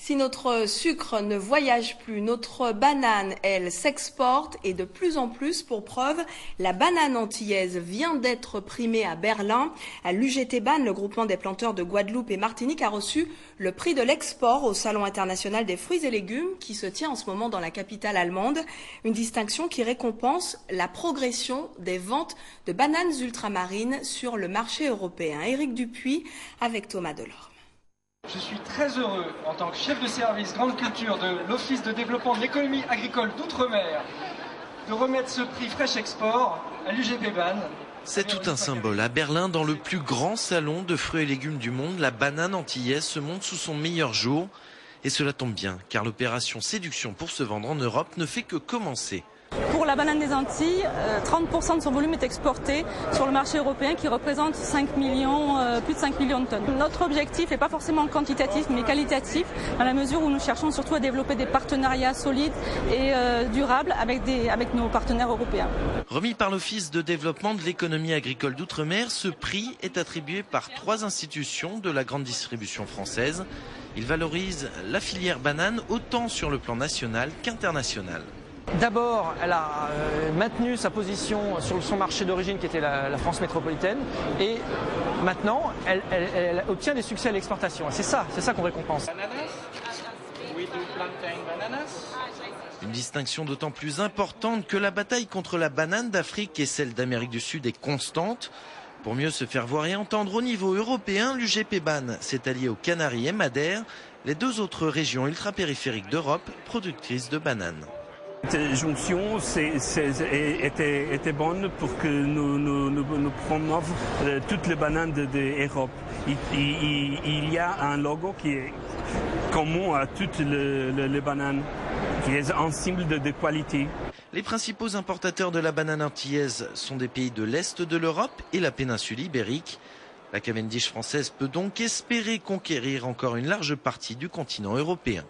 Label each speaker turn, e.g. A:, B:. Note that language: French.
A: Si notre sucre ne voyage plus, notre banane, elle, s'exporte et de plus en plus. Pour preuve, la banane antillaise vient d'être primée à Berlin. À l'UGT BAN, le groupement des planteurs de Guadeloupe et Martinique a reçu le prix de l'export au Salon international des fruits et légumes qui se tient en ce moment dans la capitale allemande. Une distinction qui récompense la progression des ventes de bananes ultramarines sur le marché européen. Éric Dupuis avec Thomas Delorme.
B: Je suis très heureux, en tant que chef de service Grande Culture de l'Office de développement de l'économie agricole d'Outre-mer, de remettre ce prix Fresh Export à l'UGT BAN.
C: C'est tout un symbole. À Berlin, dans le plus grand salon de fruits et légumes du monde, la banane antillaise se montre sous son meilleur jour. Et cela tombe bien, car l'opération séduction pour se vendre en Europe ne fait que commencer.
D: Pour la banane des Antilles, 30% de son volume est exporté sur le marché européen qui représente plus de 5 millions de tonnes. Notre objectif n'est pas forcément quantitatif mais qualitatif dans la mesure où nous cherchons surtout à développer des partenariats solides et durables avec nos partenaires européens.
C: Remis par l'Office de développement de l'économie agricole d'Outre-mer, ce prix est attribué par 3 institutions de la grande distribution française. Il valorise la filière banane autant sur le plan national qu'international.
B: D'abord, elle a maintenu sa position sur son marché d'origine qui était la France métropolitaine et maintenant elle obtient des succès à l'exportation. C'est ça qu'on récompense.
C: Une distinction d'autant plus importante que la bataille contre la banane d'Afrique et celle d'Amérique du Sud est constante. Pour mieux se faire voir et entendre au niveau européen, l'UGP BAN s'est allié aux Canaries et Madère, les 2 autres régions ultra-périphériques d'Europe productrices de bananes.
E: Cette jonction était bonne pour que nous promovions toutes les bananes d'Europe. Il y a un logo qui est commun à toutes les bananes, qui est un symbole de qualité.
C: Les principaux importateurs de la banane antillaise sont des pays de l'Est de l'Europe et la péninsule ibérique. La Cavendish française peut donc espérer conquérir encore une large partie du continent européen.